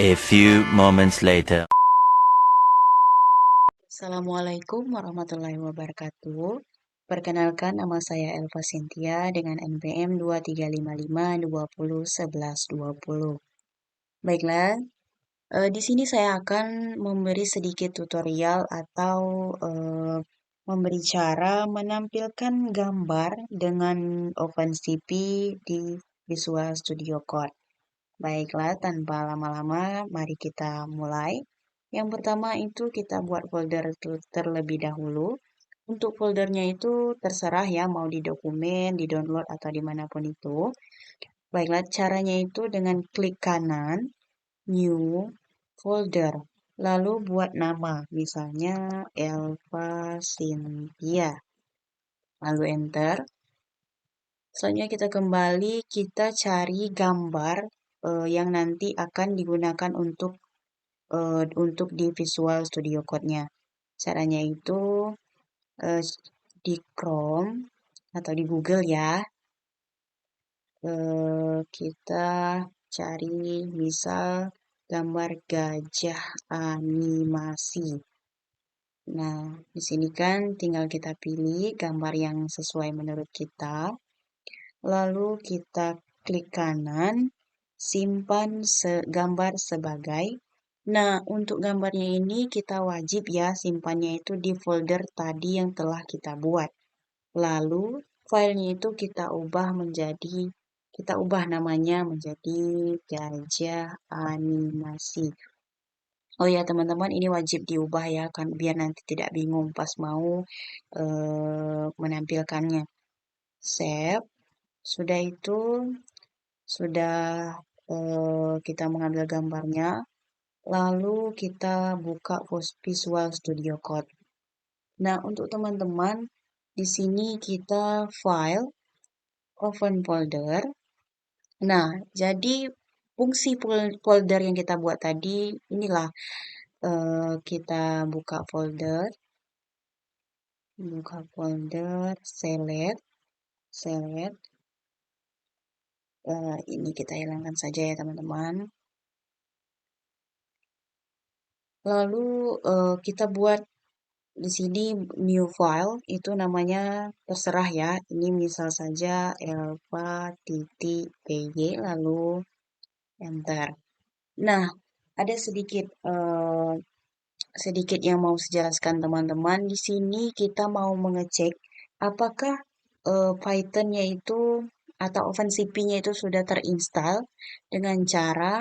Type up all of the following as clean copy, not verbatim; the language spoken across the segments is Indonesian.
A few moments later. Assalamualaikum warahmatullahi wabarakatuh. Perkenalkan, nama saya Elva Cynthia dengan NPM 2355201120. Baiklah, di sini saya akan memberi sedikit tutorial atau memberi cara menampilkan gambar dengan OpenCV di Visual Studio Code. Baiklah, tanpa lama-lama, mari kita mulai. Yang pertama itu kita buat folder terlebih dahulu. Untuk foldernya itu terserah ya, mau di dokumen, di download, atau dimanapun itu. Baiklah, caranya itu dengan klik kanan, new, folder. Lalu buat nama, misalnya Elva Cynthia. Lalu enter. Selanjutnya kita kembali, kita cari gambar yang nanti akan digunakan untuk di Visual Studio Code-nya. Caranya itu eh, di Chrome atau di Google ya. Kita cari misal gambar gajah animasi. Nah, di sini kan tinggal kita pilih gambar yang sesuai menurut kita. Lalu kita klik kanan, simpan gambar sebagai. Nah, untuk gambarnya ini kita wajib ya simpannya itu di folder tadi yang telah kita buat. Lalu filenya itu kita ubah namanya menjadi gajah animasi. Oh ya teman-teman, ini wajib diubah ya kan biar nanti tidak bingung pas mau menampilkannya. Save. Sudah itu sudah kita mengambil gambarnya. Lalu kita buka Visual Studio Code. Nah, untuk teman-teman, di sini kita file, open folder. Nah, jadi fungsi folder yang kita buat tadi, inilah kita buka folder, select. Ini kita hilangkan saja ya teman-teman. Lalu kita buat di sini new file itu namanya terserah ya. Ini misal saja elva.py lalu enter. Nah, ada sedikit yang mau saya jelaskan teman-teman. Di sini kita mau mengecek apakah Python-nya itu atau OpenCV-nya itu sudah terinstall dengan cara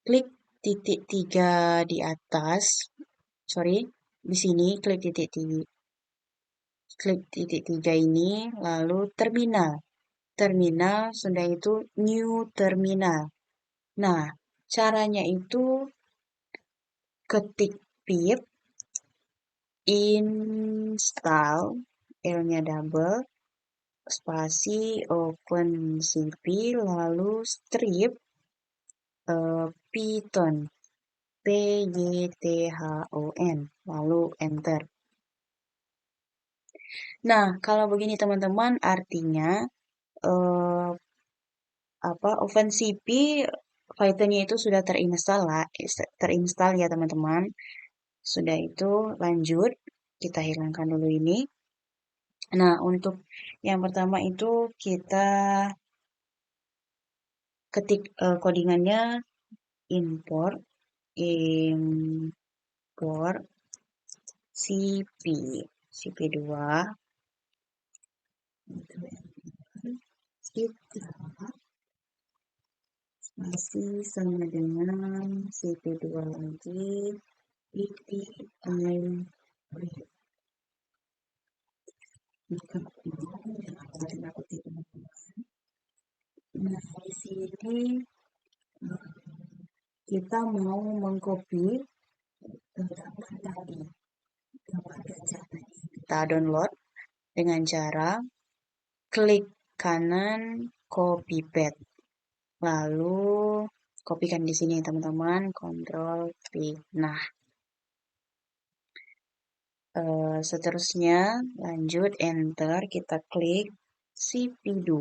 klik titik tiga di atas. Sorry, di sini klik titik tiga ini, lalu terminal. Terminal sudah itu new terminal. Nah, caranya itu ketik pip install L-nya double spasi OpenCV lalu strip Python Python lalu enter. Nah, kalau begini teman-teman artinya eh, OpenCV Python-nya itu sudah terinstall ya teman-teman. Sudah itu lanjut, kita hilangkan dulu ini. Nah, untuk yang pertama itu kita ketik codingannya import cp2 masih sama dengan cp2 lagi ppi nah di sini kita mau mengcopy gambar tadi kita download dengan cara klik kanan copy paste. Lalu kopikan di sini teman-teman, Ctrl V. Nah, seterusnya lanjut enter, kita klik cp2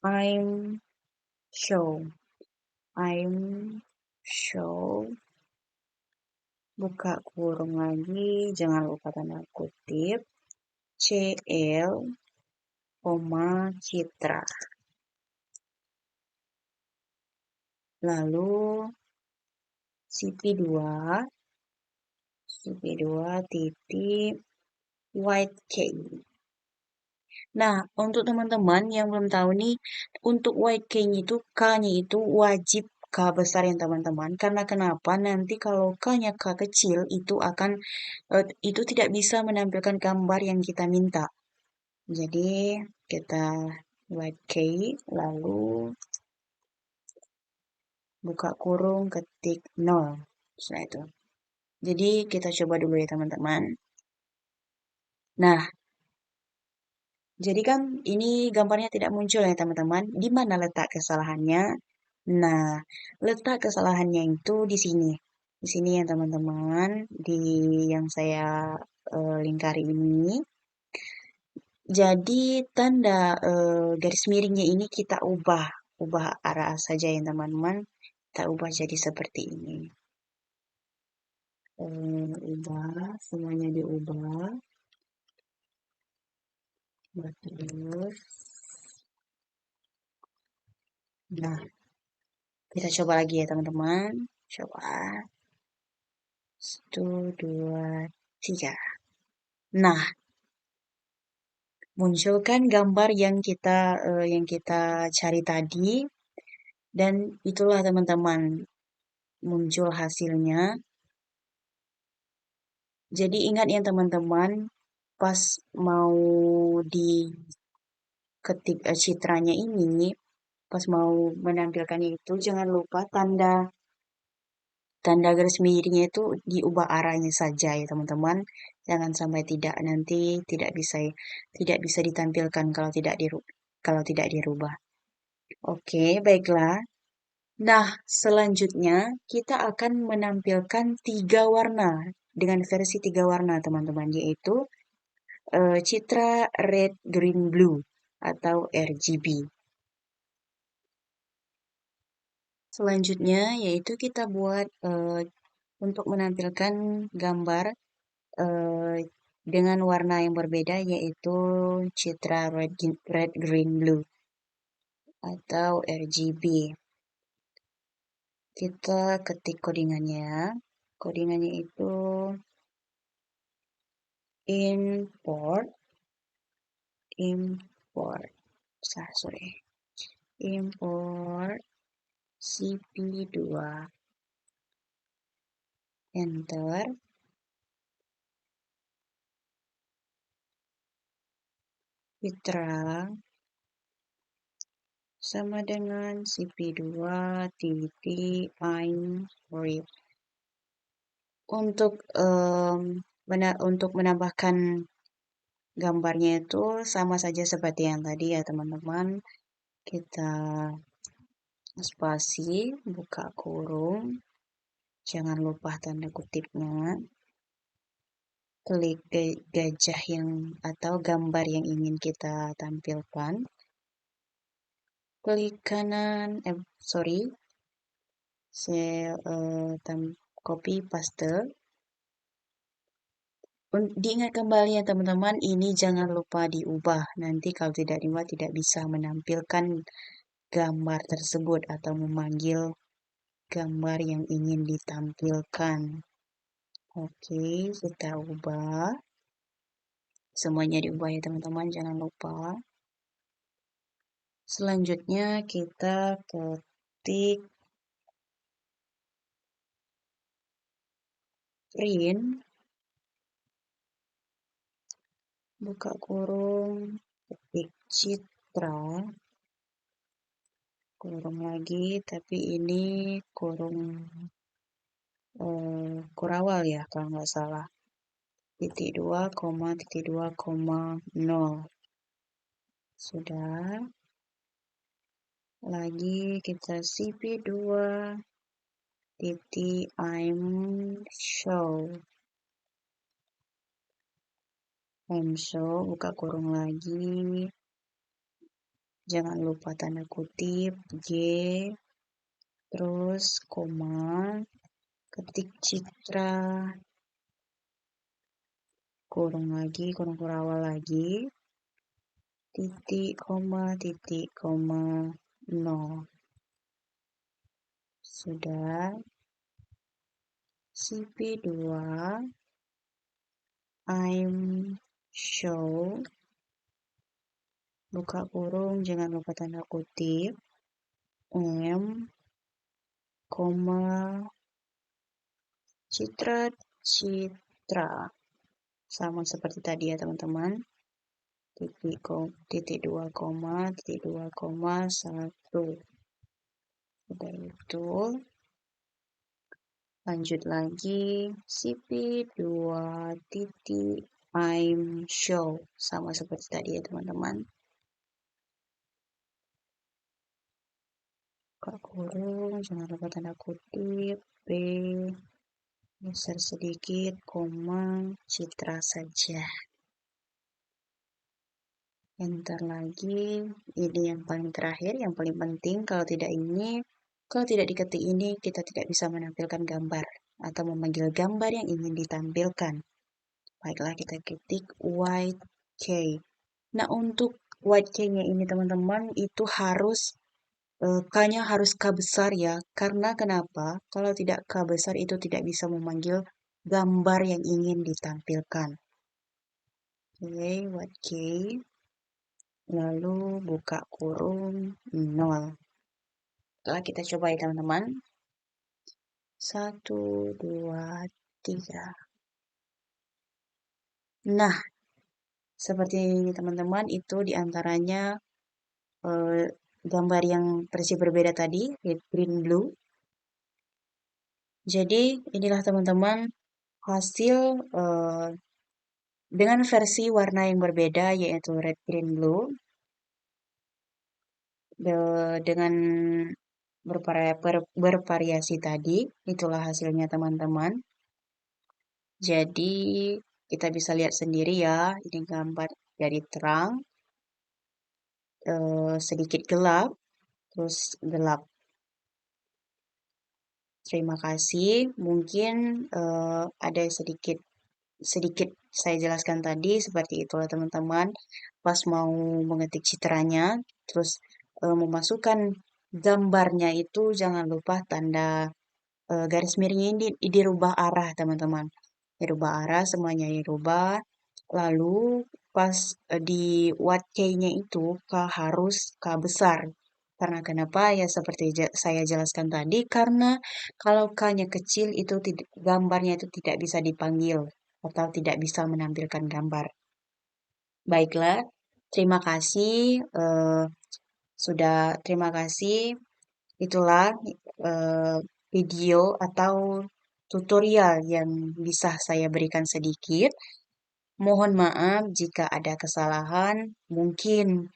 I'm show. I'm show, buka kurung lagi, jangan lupa tanda kutip, CL, koma, Citra. Lalu CP2 titik white cake. Nah, untuk teman-teman yang belum tahu nih, untuk white cake itu K-nya itu wajib K besar ya teman-teman. Karena kenapa? Nanti kalau K-nya K kecil itu tidak bisa menampilkan gambar yang kita minta. Jadi kita white cake lalu buka kurung ketik 0. Setelah itu. Jadi kita coba dulu ya teman-teman. Nah, jadi kan ini gambarnya tidak muncul ya teman-teman. Di mana letak kesalahannya? Nah, letak kesalahannya itu di sini. Di sini ya teman-teman, di yang saya lingkari ini. Jadi tanda garis miringnya ini kita ubah arah saja ya teman-teman. Kita ubah jadi seperti ini. Ubah, semuanya diubah. Terus, nah kita coba lagi ya teman-teman. Coba, 1, 2, 3. Nah, munculkan gambar yang kita cari tadi dan itulah teman-teman muncul hasilnya. Jadi ingat ya teman-teman, pas mau diketik citranya ini, pas mau menampilkannya itu jangan lupa tanda garis miringnya itu diubah arahnya saja ya teman-teman. Jangan sampai nanti tidak bisa ditampilkan kalau tidak dirubah. Oke, baiklah. Nah, selanjutnya kita akan menampilkan 3 warna dengan versi 3 warna teman-teman, yaitu citra red, green, blue atau RGB. Selanjutnya yaitu kita buat untuk menampilkan gambar eh, dengan warna yang berbeda yaitu citra red, green, blue atau RGB. Kita ketik codingannya. Codingannya itu import CP2, enter, citra sama dengan CP2 titik read. Untuk menambahkan gambarnya itu sama saja seperti yang tadi ya teman-teman. Kita spasi, buka kurung, jangan lupa tanda kutipnya. Klik gajah atau gambar yang ingin kita tampilkan. Klik kanan, saya copy paste. Diingat kembali ya teman-teman, ini jangan lupa diubah. Nanti kalau tidak diubah tidak bisa menampilkan gambar tersebut atau memanggil gambar yang ingin ditampilkan. Oke, kita ubah. Semuanya diubah ya teman-teman, jangan lupa. Selanjutnya kita ketik print, buka kurung, ketik citra, kurung lagi, tapi ini kurung kurawal ya kalau nggak salah. Titik 2, titik 2, 0. Sudah. Lagi kita CP2 titik I'm show, buka kurung lagi. Jangan lupa tanda kutip G, terus koma, ketik Citra, kurung lagi, kurung kurawal lagi, titik, koma, nol. Sudah. CP2, I'm show, buka kurung, jangan lupa tanda kutip, M, koma, Citra, sama seperti tadi ya teman-teman, titik 2 koma 1. Sudah itu, lanjut lagi, CP2 titik, I'm show, sama seperti tadi ya teman-teman. Buka kurung, jangan lupa tanda kutip, B, besar sedikit, koma, Citra saja. Enter lagi, ini yang paling terakhir, yang paling penting, kalau tidak diketik ini, kita tidak bisa menampilkan gambar, atau memanggil gambar yang ingin ditampilkan. Baiklah, kita ketik white K. Nah, untuk white K-nya ini teman-teman, itu harus K-nya harus K besar ya, karena kenapa? Kalau tidak K besar itu tidak bisa memanggil gambar yang ingin ditampilkan. Oke, white K, lalu buka kurung 0. Setelah kita coba ya teman-teman. 1, 2, 3. Nah, seperti ini teman-teman, itu diantaranya gambar yang versi berbeda tadi, red, green, blue. Jadi inilah teman-teman hasil dengan versi warna yang berbeda yaitu red, green, blue. Dengan bervariasi tadi, itulah hasilnya teman-teman. Jadi kita bisa lihat sendiri ya, ini gambar jadi terang, sedikit gelap, terus gelap. Terima kasih. Mungkin ada sedikit saya jelaskan tadi seperti itulah teman-teman. Pas mau mengetik citranya, terus memasukkan gambarnya itu jangan lupa tanda garis miringnya ini dirubah arah teman-teman. Dirubah arah, semuanya dirubah. Lalu pas di what K-nya itu harus K besar. Karena kenapa? Ya seperti saya jelaskan tadi, karena kalau K-nya kecil itu gambarnya itu tidak bisa dipanggil atau tidak bisa menampilkan gambar. Baiklah, terima kasih. Terima kasih. Itulah video atau tutorial yang bisa saya berikan sedikit. Mohon maaf jika ada kesalahan. Mungkin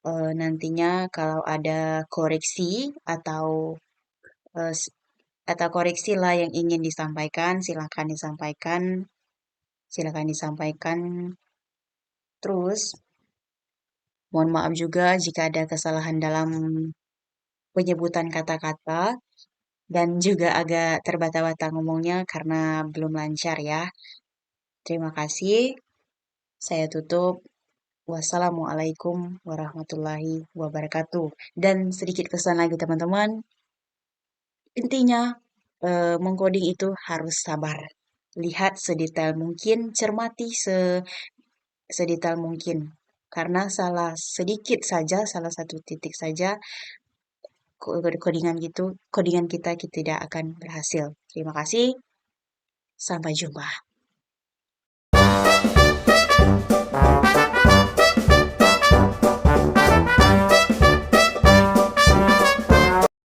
nantinya kalau ada koreksi eh, atau koreksi lah yang ingin disampaikan, silakan disampaikan. Silakan disampaikan. Terus, mohon maaf juga jika ada kesalahan dalam penyebutan kata-kata dan juga agak terbata-bata ngomongnya karena belum lancar ya. Terima kasih. Saya tutup. Wassalamualaikum warahmatullahi wabarakatuh. Dan sedikit pesan lagi teman-teman. Intinya, mengcoding itu harus sabar. Lihat sedetail mungkin, cermati sedetail mungkin. Karena salah sedikit saja, salah satu titik saja, codingan kita tidak akan berhasil. Terima kasih. Sampai jumpa.